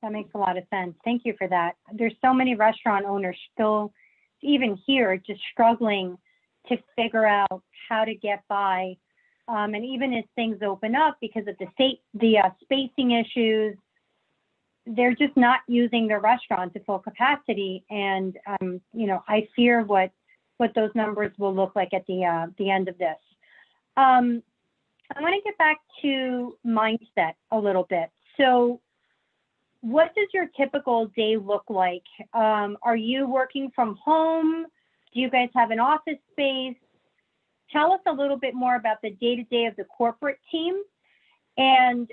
That makes a lot of sense. Thank you for that. There's so many restaurant owners still, even here, just struggling to figure out how to get by. And even as things open up, because of the spacing issues, they're just not using their restaurant to full capacity. And I fear what those numbers will look like at the end of this. I want to get back to mindset a little bit. So what does your typical day look like? Are you working from home? Do you guys have an office space? Tell us a little bit more about the day-to-day of the corporate team. And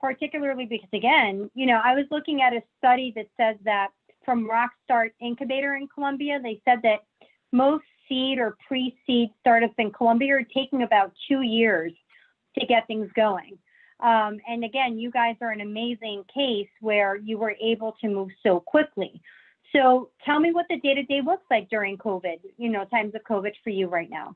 particularly because, again, I was looking at a study that says that from Rockstart Incubator in Colombia, they said that most seed or pre-seed startups in Colombia are taking about 2 years to get things going. And again, you guys are an amazing case where you were able to move so quickly. So tell me what the day-to-day looks like during COVID, times of COVID for you right now.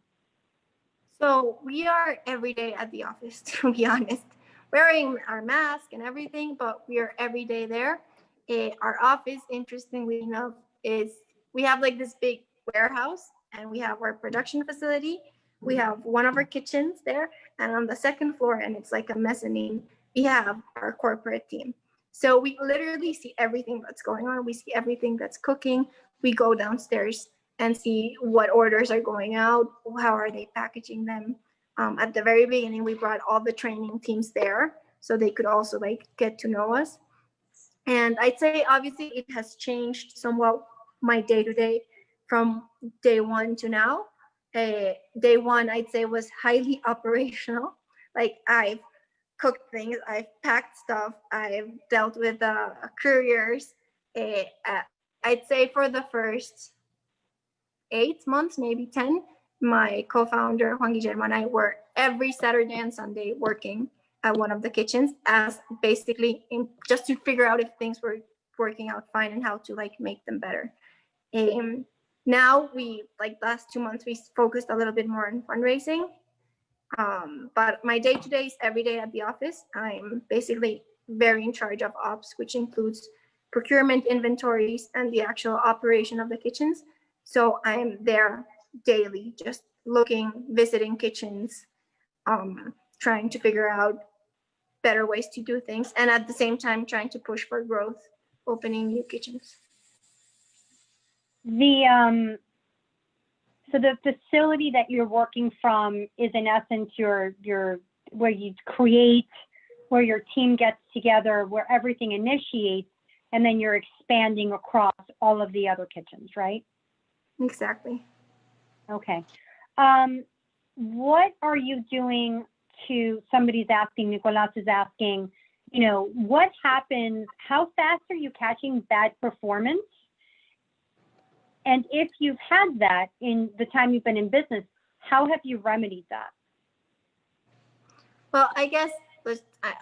So we are every day at the office, to be honest, wearing our mask and everything, but we are every day there. Our office, interestingly enough, is we have like this big warehouse, and we have our production facility. We have one of our kitchens there, and on the second floor, and it's like a mezzanine, we have our corporate team. So we literally see everything that's going on. We see everything that's cooking. We go downstairs and see what orders are going out, how are they packaging them. At the very beginning, we brought all the training teams there so they could also like get to know us. And I'd say obviously it has changed somewhat my day-to-day from day one to now. Day one, I'd say, was highly operational. Like I've cooked things, I've packed stuff, I've dealt with couriers. I'd say for the first 8 months, maybe 10, my co-founder Juan Guillermo and I were every Saturday and Sunday working at one of the kitchens, as basically just to figure out if things were working out fine and how to like make them better. Now we, like last 2 months, we focused a little bit more on fundraising. But my day-to-day is every day at the office. I'm basically very in charge of ops, which includes procurement, inventories, and the actual operation of the kitchens. So I'm there daily, just looking, visiting kitchens, trying to figure out better ways to do things, and at the same time trying to push for growth, opening new kitchens. So the facility that you're working from is in essence your where you create, where your team gets together, where everything initiates, and then you're expanding across all of the other kitchens, right? Exactly. Okay. What are you doing to, somebody's asking, Nicolas is asking, you know, what happens, how fast are you catching bad performance? And if you've had that in the time you've been in business, how have you remedied that? Well, I guess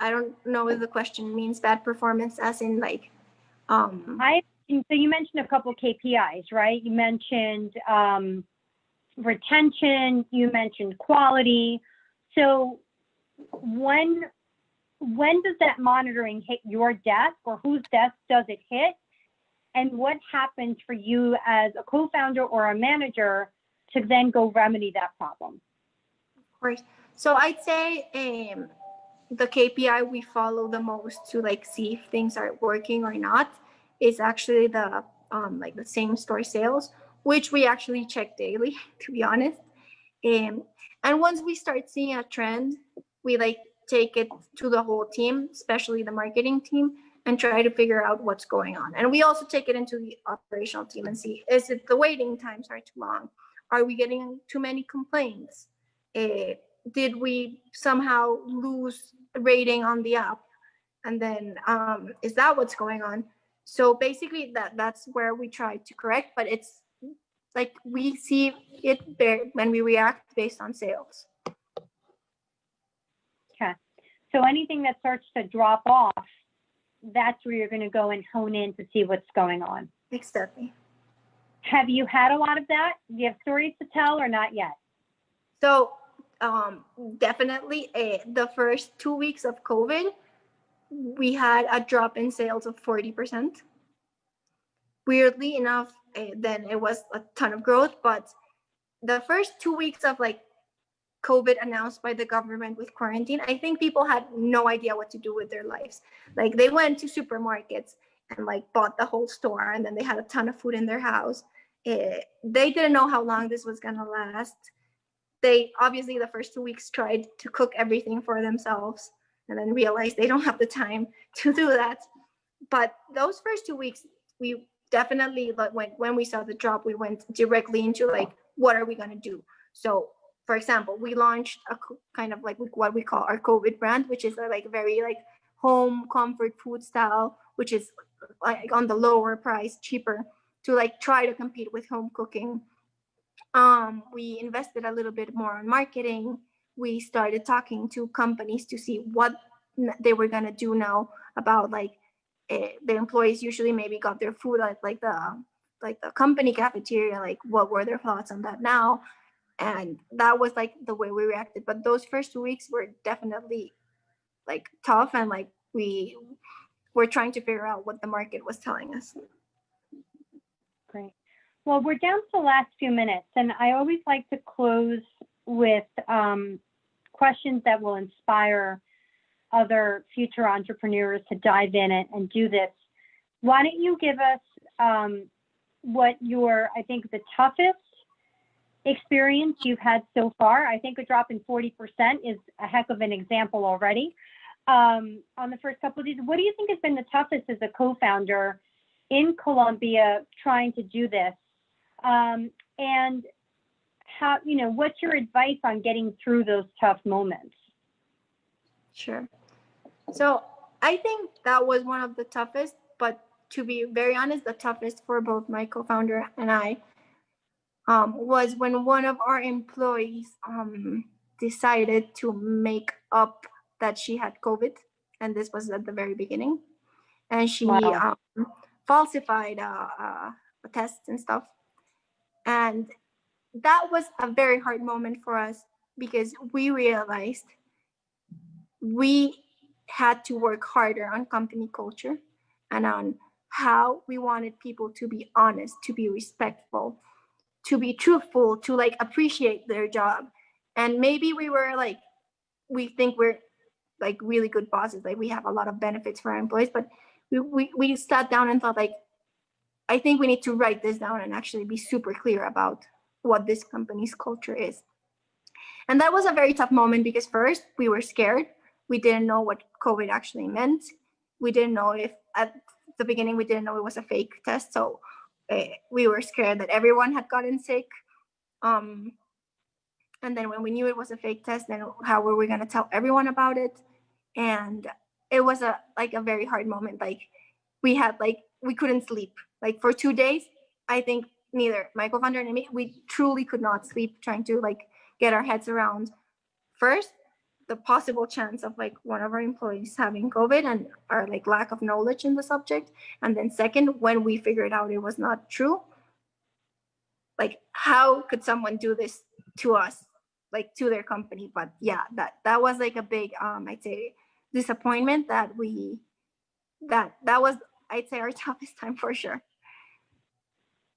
I don't know if the question means bad performance as in like, so you mentioned a couple of KPIs, right? You mentioned retention, you mentioned quality. So when does that monitoring hit your desk, or whose desk does it hit? And what happens for you as a co-founder or a manager to then go remedy that problem? Of course. So I'd say the KPI we follow the most to like see if things are working or not is actually the like the same store sales, which we actually check daily, to be honest. And once we start seeing a trend, we like take it to the whole team, especially the marketing team, and try to figure out what's going on. And we also take it into the operational team and see, is it the waiting times are too long? Are we getting too many complaints? Did we somehow lose rating on the app? And then is that what's going on? So basically that's where we try to correct, but it's like we see it when we react based on sales. Okay. So anything that starts to drop off, that's where you're going to go and hone in to see what's going on. Exactly. Have you had a lot of that? Do you have stories to tell or not yet? So definitely the first 2 weeks of COVID, we had a drop in sales of 40%. Weirdly enough, then it was a ton of growth, but the first 2 weeks of like COVID announced by the government with quarantine, I think people had no idea what to do with their lives. Like they went to supermarkets and like bought the whole store, and then they had a ton of food in their house. They didn't know how long this was gonna last. They obviously the first 2 weeks tried to cook everything for themselves and then realized they don't have the time to do that. But those first 2 weeks, we definitely, like when we saw the drop, we went directly into like, what are we gonna do? So for example, we launched a kind of like what we call our COVID brand, which is like very like home comfort food style, which is like on the lower price, cheaper, to like try to compete with home cooking. We invested a little bit more on marketing. We started talking to companies to see what they were gonna do now about like the employees usually maybe got their food at like the company cafeteria, like what were their thoughts on that now? And that was like the way we reacted. But those first 2 weeks were definitely like tough, and like we were trying to figure out what the market was telling us. Great. Well, we're down to the last few minutes, and I always like to close with questions that will inspire other future entrepreneurs to dive in and do this. Why don't you give us what your, I think, the toughest experience you've had so far? I think a drop in 40% is a heck of an example already. On the first couple of these, what do you think has been the toughest as a co-founder in Colombia trying to do this? And how, you know, what's your advice on getting through those tough moments? Sure. So I think that was one of the toughest, but to be very honest, the toughest for both my co-founder and I was when one of our employees decided to make up that she had COVID, and this was at the very beginning, and she falsified tests and stuff. And that was a very hard moment for us because we realized we had to work harder on company culture and on how we wanted people to be honest, to be respectful, to be truthful, to like appreciate their job. And maybe we were like, we think we're like really good bosses, like we have a lot of benefits for our employees, but we sat down and thought like, I think we need to write this down and actually be super clear about what this company's culture is. And that was a very tough moment because first we were scared. We didn't know what COVID actually meant. We didn't know if at the beginning, we didn't know it was a fake test. So we were scared that everyone had gotten sick. And then when we knew it was a fake test, then how were we going to tell everyone about it? And it was a very hard moment. Like we couldn't sleep. Like for 2 days, I think neither my co-founder and me, we truly could not sleep trying to like get our heads around first the possible chance of like one of our employees having COVID and our like lack of knowledge in the subject. And then second, when we figured out it was not true, like how could someone do this to us, like to their company? But yeah, that was like a big I'd say disappointment that was, I'd say, our toughest time for sure.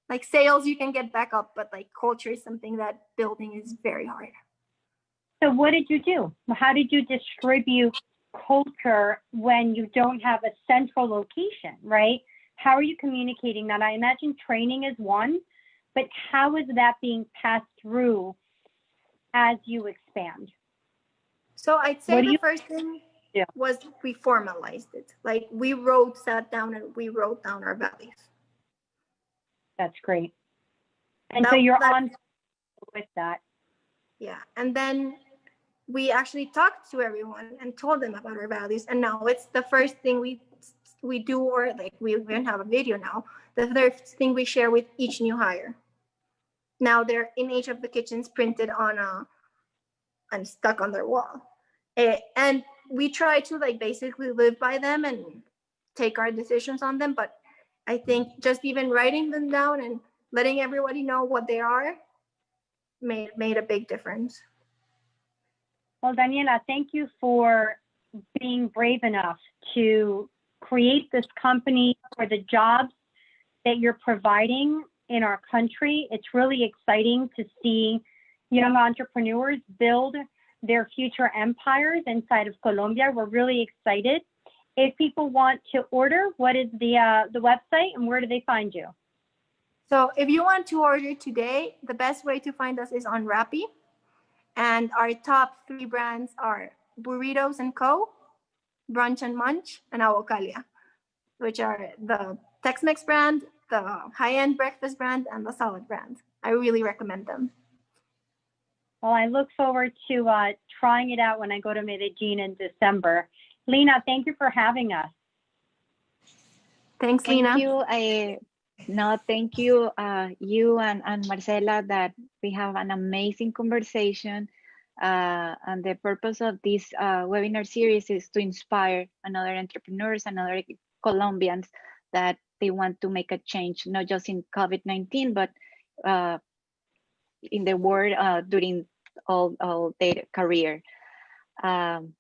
Like sales, you can get back up, but like culture is something that building is very hard. So what did you do? How did you distribute culture when you don't have a central location, right? How are you communicating that? I imagine training is one, but how is that being passed through as you expand? So I'd say the first thing was we formalized it. Like we sat down and we wrote down our values. That's great. And so you're on with that. Yeah. And then we actually talked to everyone and told them about our values. And now it's the first thing we do, or like we even have a video now. The first thing we share with each new hire. Now they're in each of the kitchens printed on and stuck on their wall. And we try to like basically live by them and take our decisions on them. But I think just even writing them down and letting everybody know what they are made a big difference. Well, Daniela, thank you for being brave enough to create this company for the jobs that you're providing in our country. It's really exciting to see young entrepreneurs build their future empires inside of Colombia. We're really excited. If people want to order, what is the website and where do they find you? So if you want to order today, the best way to find us is on Rappi. And our top 3 brands are Burritos & Co., Brunch & Munch, and Avocalia, which are the Tex-Mex brand, the high-end breakfast brand, and the salad brand. I really recommend them. Well, I look forward to trying it out when I go to Medellin in December. Lina, thank you for having us. Thanks, Lina. Thank you. Thank you, you and Marcela, that we have an amazing conversation. And the purpose of this webinar series is to inspire another entrepreneurs and other Colombians that they want to make a change, not just in COVID-19, but in the world during all their career. I'm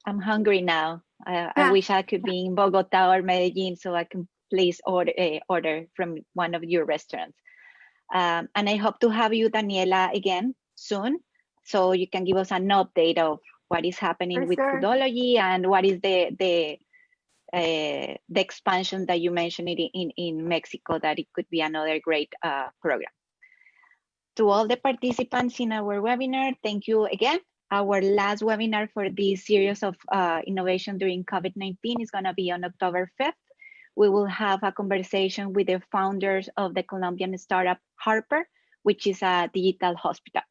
hungry now. I wish I could be in Bogota or Medellin so I can please order from one of your restaurants. And I hope to have you, Daniela, again soon, so you can give us an update of what is happening with Foodology and what is the expansion that you mentioned in Mexico, that it could be another great program. To all the participants in our webinar, thank you again. Our last webinar for this series of innovation during COVID-19 is going to be on October 5th. We will have a conversation with the founders of the Colombian startup Harper, which is a digital hospital.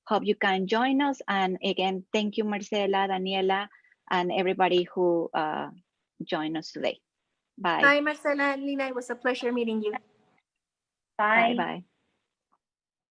Hope you can join us. And again, thank you, Marcela, Daniela, and everybody who joined us today. Bye. Hi, Marcela and Lina. It was a pleasure meeting you. Bye. Bye-bye.